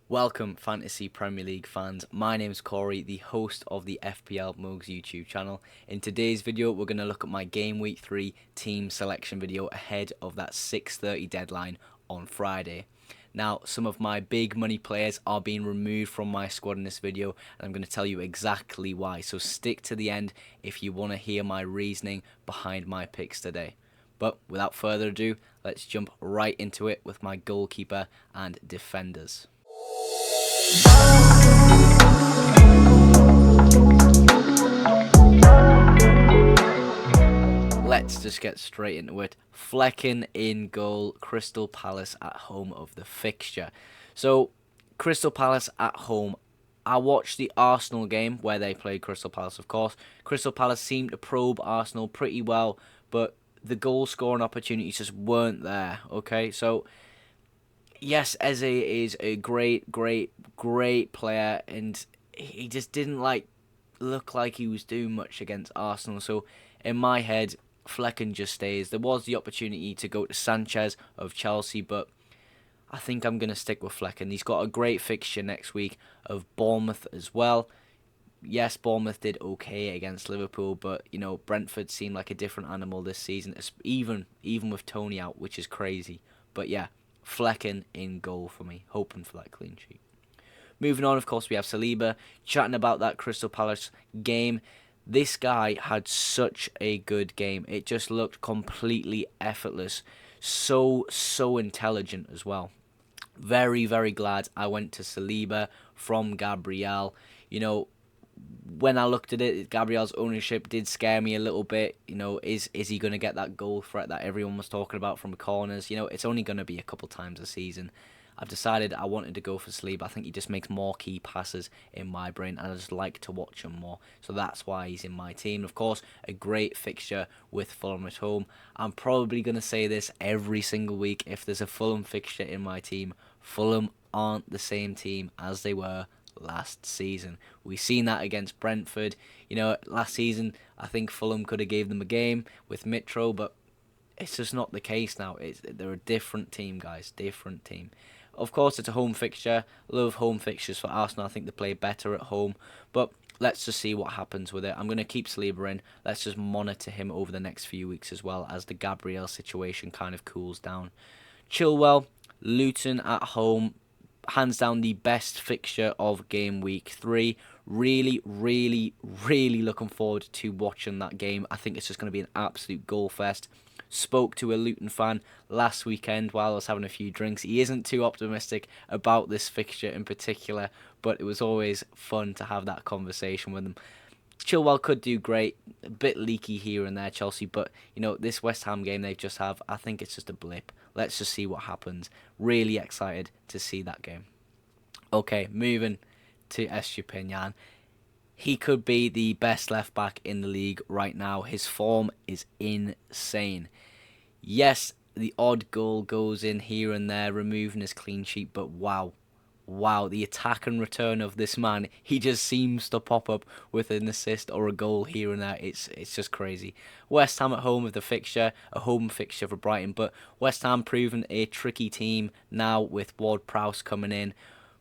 Welcome, Fantasy Premier League fans. My name is Corey, the host of the FPLmowgs YouTube channel. In today's video, we're going to look at my Game Week 3 team selection video ahead of that 6:30 deadline on Friday. Now, some of my big money players are being removed from my squad in this video, and I'm going to tell you exactly why. So stick to the end if you want to hear my reasoning behind my picks today. But without further ado, let's jump right into it with my goalkeeper and defenders. Let's just get straight into it. Flecken in goal, Crystal Palace at home of the fixture. So, Crystal Palace at home. I watched the Arsenal game where they played Crystal Palace, of course. Crystal Palace seemed to probe Arsenal pretty well, but the goal scoring opportunities just weren't there, okay? So, yes, Eze is a great player, and he just didn't look like he was doing much against Arsenal. So in my head, Flecken just stays. There was the opportunity to go to Sanchez of Chelsea, but I think I'm going to stick with Flecken. He's got a great fixture next week of Bournemouth as well. Yes, Bournemouth did okay against Liverpool, but Brentford seemed like a different animal this season, even with Tony out, which is crazy. But yeah, Flecken in goal for me, hoping for that clean sheet. Moving on, of course, we have Saliba chatting about that Crystal Palace game. This guy had such a good game. It just looked completely effortless. So intelligent as well. Very glad I went to Saliba from Gabriel. When I looked at it, Gabriel's ownership did scare me a little bit. Is he going to get that goal threat that everyone was talking about from corners? It's only going to be a couple times a season. I've decided I wanted to go for Saliba. I think he just makes more key passes in my brain, and I just like to watch him more. So that's why he's in my team. Of course, a great fixture with Fulham at home. I'm probably going to say this every single week. If there's a Fulham fixture in my team, Fulham aren't the same team as they were last season. We seen that against Brentford. Last season, I think Fulham could have gave them a game with Mitro, but it's just not the case now. They're a different team, guys. Different team. Of course, it's a home fixture. Love home fixtures for Arsenal. I think they play better at home. But let's just see what happens with it. I'm going to keep Saliba in. Let's just monitor him over the next few weeks as well as the Gabriel situation kind of cools down. Chilwell, Luton at home. Hands down the best fixture of game week 3. Really looking forward to watching that game. I think it's just going to be an absolute goal fest. Spoke to a Luton fan last weekend while I was having a few drinks. He isn't too optimistic about this fixture in particular, but it was always fun to have that conversation with him. Chilwell could do great, a bit leaky here and there, Chelsea, but this West Ham game they just have, I think it's just a blip. Let's just see what happens. Really excited to see that game. Okay, moving to Estupiñán. He could be the best left back in the league right now. His form is insane. Yes, the odd goal goes in here and there, removing his clean sheet, but wow, the attack and return of this man, he just seems to pop up with an assist or a goal here and there. It's just crazy. West Ham at home with the fixture, a home fixture for Brighton, but West Ham proven a tricky team now with Ward-Prowse coming in,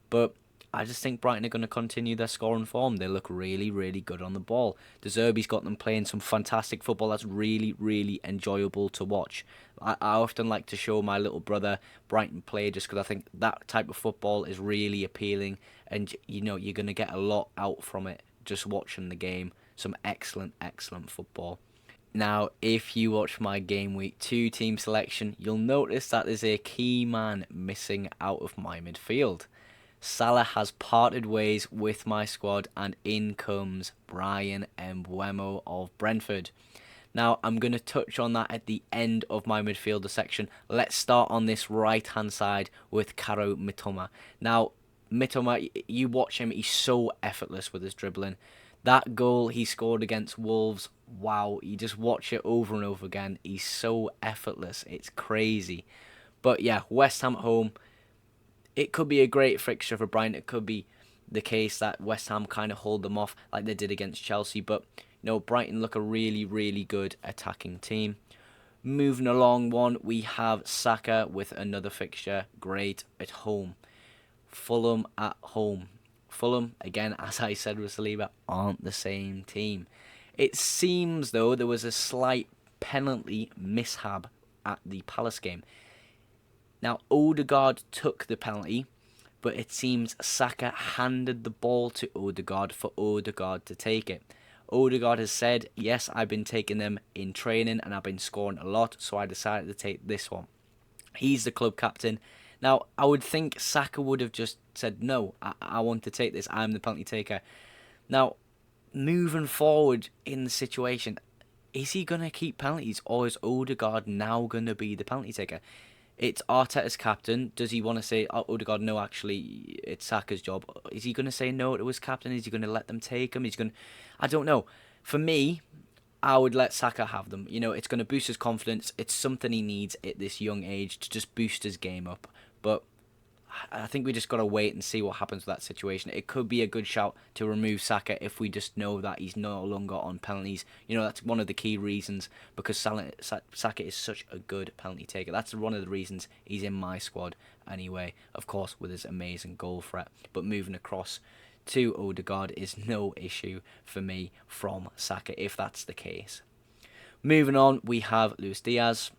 but I just think Brighton are going to continue their scoring form. They look really good on the ball. De Zerbi's got them playing some fantastic football that's really enjoyable to watch. I often like to show my little brother Brighton play just because I think that type of football is really appealing, and you're going to get a lot out from it just watching the game. Some excellent football. Now, if you watch my Game Week 2 team selection, you'll notice that there's a key man missing out of my midfield. Salah has parted ways with my squad, and in comes Bryan Mbeumo of Brentford. Now, I'm going to touch on that at the end of my midfielder section. Let's start on this right-hand side with Kaoru Mitoma. Now, Mitoma, you watch him, he's so effortless with his dribbling. That goal he scored against Wolves, wow, you just watch it over and over again. He's so effortless, it's crazy. But yeah, West Ham at home. It could be a great fixture for Brighton. It could be the case that West Ham kind of hold them off like they did against Chelsea. But, Brighton look a really good attacking team. Moving along we have Saka with another fixture. Great at home. Fulham at home. Fulham, again, as I said with Saliba, aren't the same team. It seems, though, there was a slight penalty mishap at the Palace game. Now, Odegaard took the penalty, but it seems Saka handed the ball to Odegaard for Odegaard to take it. Odegaard has said, yes, I've been taking them in training and I've been scoring a lot, so I decided to take this one. He's the club captain. Now, I would think Saka would have just said, no, I want to take this. I'm the penalty taker. Now, moving forward in the situation, is he going to keep penalties or is Odegaard now going to be the penalty taker? It's Arteta's captain. Does he want to say, oh, Odegaard, no, actually, it's Saka's job? Is he going to say no to his captain? Is he going to let them take him? I don't know. For me, I would let Saka have them. You know, it's going to boost his confidence. It's something he needs at this young age to just boost his game up. But I think we just got to wait and see what happens with that situation. It could be a good shout to remove Saka if we just know that he's no longer on penalties. You know, that's one of the key reasons, because Saka is such a good penalty taker. That's one of the reasons he's in my squad anyway, of course, with his amazing goal threat. But moving across to Odegaard is no issue for me from Saka, if that's the case. Moving on, we have Luis Diaz.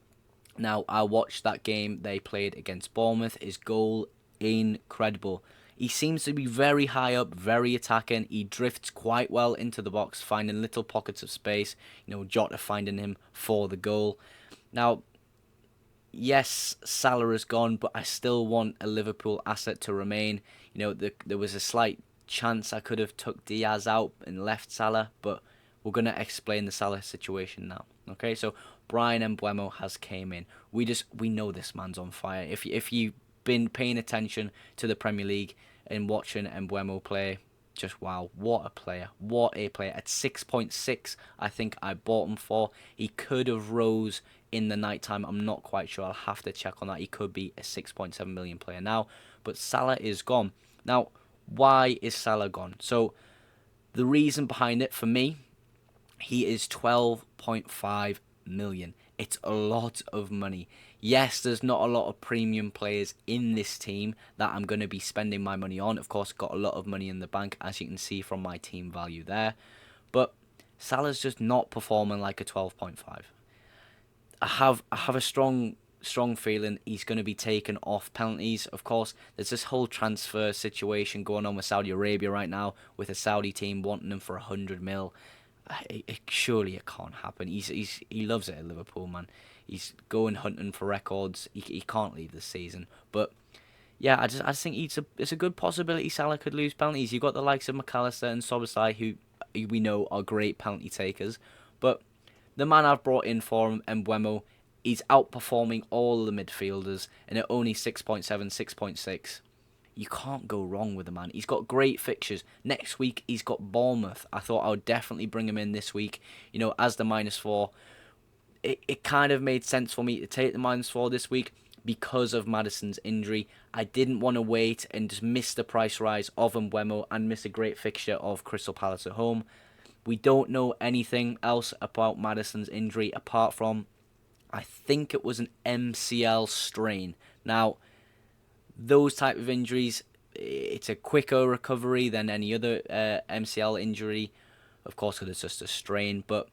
Now, I watched that game they played against Bournemouth. His goal, incredible. He seems to be very high up, very attacking. He drifts quite well into the box, finding little pockets of space. You know, Jota finding him for the goal. Now, yes, Salah is gone, but I still want a Liverpool asset to remain. You know, there was a slight chance I could have took Diaz out and left Salah, but we're going to explain the Salah situation now. Okay, so Bryan Mbeumo has came in. We know this man's on fire. If you've been paying attention to the Premier League and watching Mbeumo play, just wow, what a player. What a player. At 6.6, I think I bought him for. He could have rose in the night time. I'm not quite sure. I'll have to check on that. He could be a 6.7 million player now. But Salah is gone. Now, why is Salah gone? So, the reason behind it, for me, he is 12.5 million. It's a lot of money. Yes, there's not a lot of premium players in this team that I'm going to be spending my money on. Of course, got a lot of money in the bank, as you can see from my team value there. But Salah's just not performing like a 12.5. I have a strong feeling he's going to be taken off penalties. Of course, there's this whole transfer situation going on with Saudi Arabia right now, with a Saudi team wanting him for 100 mil. Surely it can't happen. He loves it at Liverpool, man. He's going hunting for records. He can't leave this season. But yeah, I just think it's a good possibility Salah could lose penalties. You've got the likes of McAllister and Szoboszlai, who we know are great penalty takers. But the man I've brought in for him, Mbeumo, he's outperforming all the midfielders, and at only 6.7, 6.6. You can't go wrong with the man. He's got great fixtures. Next week, he's got Bournemouth. I thought I would definitely bring him in this week, you know, as the -4. It kind of made sense for me to take the -4 this week because of Maddison's injury. I didn't want to wait and just miss the price rise of Mbeumo and miss a great fixture of Crystal Palace at home. We don't know anything else about Maddison's injury apart from, I think it was an MCL strain. Now, those type of injuries, it's a quicker recovery than any other MCL injury, of course, because it's just a strain. But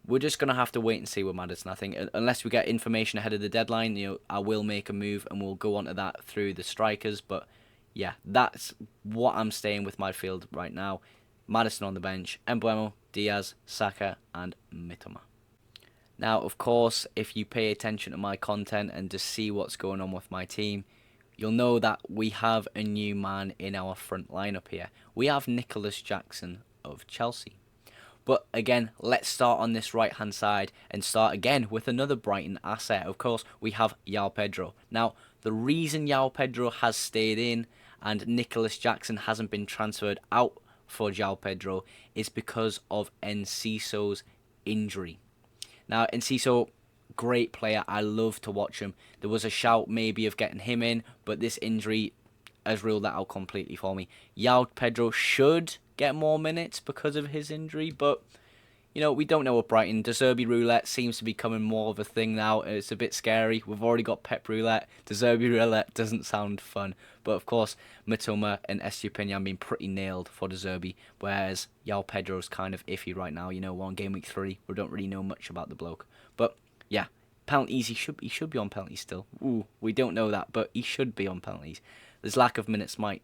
we're just going to have to wait and see with Maddison, I think. Unless we get information ahead of the deadline, you know, I will make a move and we'll go on to that through the strikers. But yeah, that's what I'm staying with my field right now. Maddison on the bench, Mbeumo, Diaz, Saka and Mitoma. Now, of course, if you pay attention to my content and just see what's going on with my team, you'll know that we have a new man in our front lineup here. We have Nicholas Jackson of Chelsea. But again, let's start on this right-hand side and start again with another Brighton asset. Of course, we have João Pedro. Now, the reason João Pedro has stayed in and Nicholas Jackson hasn't been transferred out for João Pedro is because of Enciso's injury. Now, Enciso, great player. I love to watch him. There was a shout maybe of getting him in, but this injury has ruled that out completely for me. João Pedro should get more minutes because of his injury, but you know, we don't know what Brighton. De Zerbi roulette seems to be becoming more of a thing now. It's a bit scary. We've already got Pep roulette. De Zerbi roulette doesn't sound fun. But of course, Matoma and Estupinian being pretty nailed for De Zerbi, whereas João Pedro's kind of iffy right now. You know, we're on game week 3. We don't really know much about the bloke. But yeah, penalties, he should be on penalties still. Ooh, we don't know that, but he should be on penalties. His lack of minutes might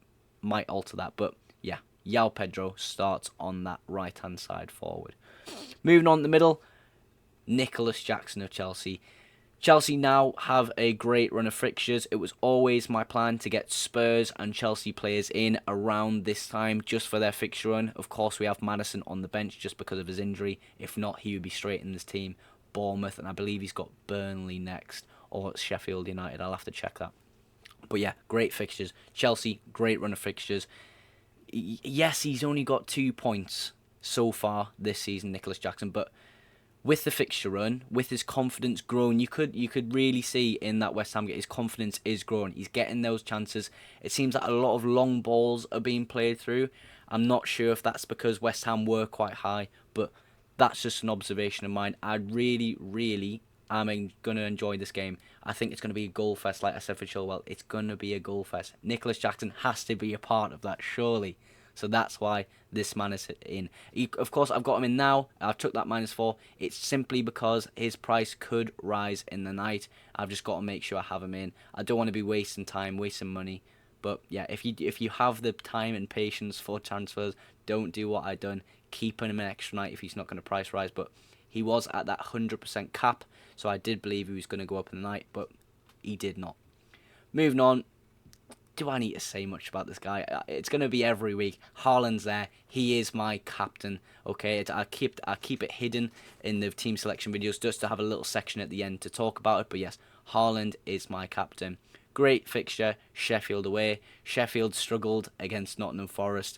alter that, but yeah, João Pedro starts on that right-hand side forward. Moving on in the middle, Nicholas Jackson of Chelsea. Chelsea now have a great run of fixtures. It was always my plan to get Spurs and Chelsea players in around this time just for their fixture run. Of course, we have Maddison on the bench just because of his injury. If not, he would be straight in this team. Bournemouth, and I believe he's got Burnley next, or Sheffield United. I'll have to check that. But yeah, great fixtures. Chelsea, great run of fixtures. Yes, he's only got 2 points so far this season, Nicholas Jackson, but with the fixture run, with his confidence growing, you could really see in that West Ham game his confidence is growing. He's getting those chances. It seems that a lot of long balls are being played through. I'm not sure if that's because West Ham were quite high, but that's just an observation of mine. I really am going to enjoy this game. I think it's going to be a goal fest, like I said for Chilwell. It's going to be a goal fest. Nicholas Jackson has to be a part of that, surely. So that's why this man is in. Of course, I've got him in now. I took that -4. It's simply because his price could rise in the night. I've just got to make sure I have him in. I don't want to be wasting time, wasting money. But yeah, if you have the time and patience for transfers, don't do what I've done. Keep him an extra night if he's not going to price rise. But he was at that 100% cap, so I did believe he was going to go up in the night, but he did not. Moving on. Do I need to say much about this guy? It's going to be every week. Haaland's there. He is my captain. Okay, I keep it hidden in the team selection videos just to have a little section at the end to talk about it. But yes, Haaland is my captain. Great fixture. Sheffield away. Sheffield struggled against Nottingham Forest.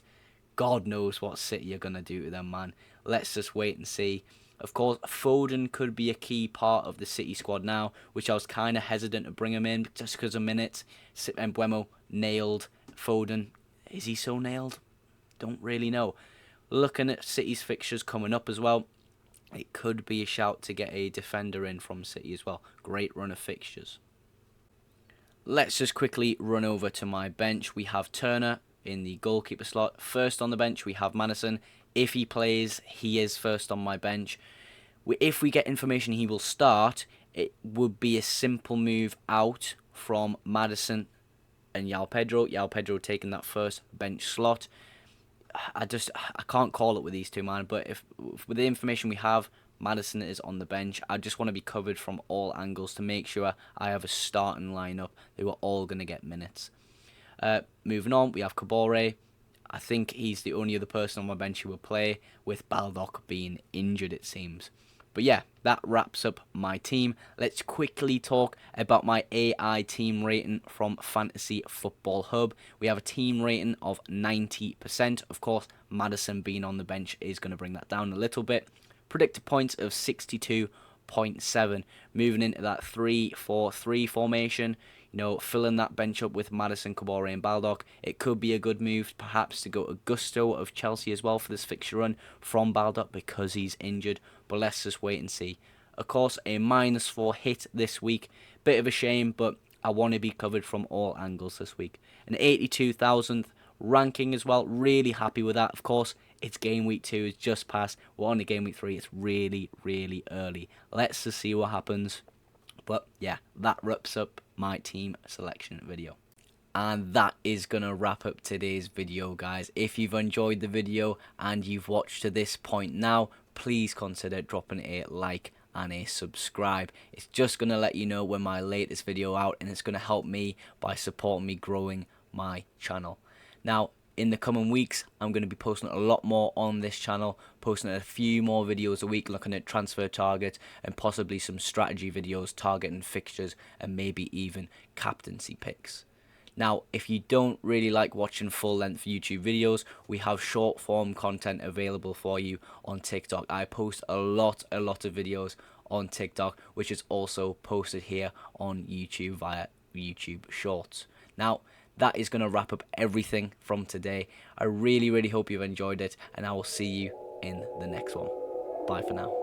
God knows what City are going to do to them, man. Let's just wait and see. Of course, Foden could be a key part of the City squad now, which I was kind of hesitant to bring him in just because of minutes. And Mbeumo nailed Foden. Is he so nailed? Don't really know. Looking at City's fixtures coming up as well, it could be a shout to get a defender in from City as well. Great run of fixtures. Let's just quickly run over to my bench. We have Turner in the goalkeeper slot. First on the bench, we have Maddison. If he plays, he is first on my bench. If we get information he will start, it would be a simple move out from Maddison and João Pedro. João Pedro taking that first bench slot. I can't call it with these two, man. But if with the information we have, Maddison is on the bench. I just want to be covered from all angles to make sure I have a starting lineup. They were all going to get minutes. Moving on, we have Kabore. I think he's the only other person on my bench who will play, with Baldock being injured, it seems. But yeah, that wraps up my team. Let's quickly talk about my AI team rating from Fantasy Football Hub. We have a team rating of 90%. Of course, Maddison being on the bench is going to bring that down a little bit. Predicted points of 62.7. Moving into that 3-4-3 formation. You know, filling that bench up with Maddison, Kabore and Baldock. It could be a good move, perhaps, to go Augusto of Chelsea as well for this fixture run from Baldock because he's injured. But let's just wait and see. Of course, a -4 hit this week. Bit of a shame, but I want to be covered from all angles this week. An 82,000th ranking as well. Really happy with that. Of course, it's game week 2. It's just passed. We're on to game week 3. It's really early. Let's just see what happens. But yeah, that wraps up my team selection video. And that is going to wrap up today's video, guys. If you've enjoyed the video and you've watched to this point now, please consider dropping a like and a subscribe. It's just going to let you know when my latest video out, and it's going to help me by supporting me growing my channel. Now, in the coming weeks, I'm going to be posting a lot more on this channel, posting a few more videos a week looking at transfer targets and possibly some strategy videos targeting fixtures and maybe even captaincy picks. Now, if you don't really like watching full-length YouTube videos, we have short-form content available for you on TikTok. I post a lot of videos on TikTok, which is also posted here on YouTube via YouTube Shorts. Now, that is going to wrap up everything from today. I really hope you've enjoyed it, and I will see you in the next one. Bye for now.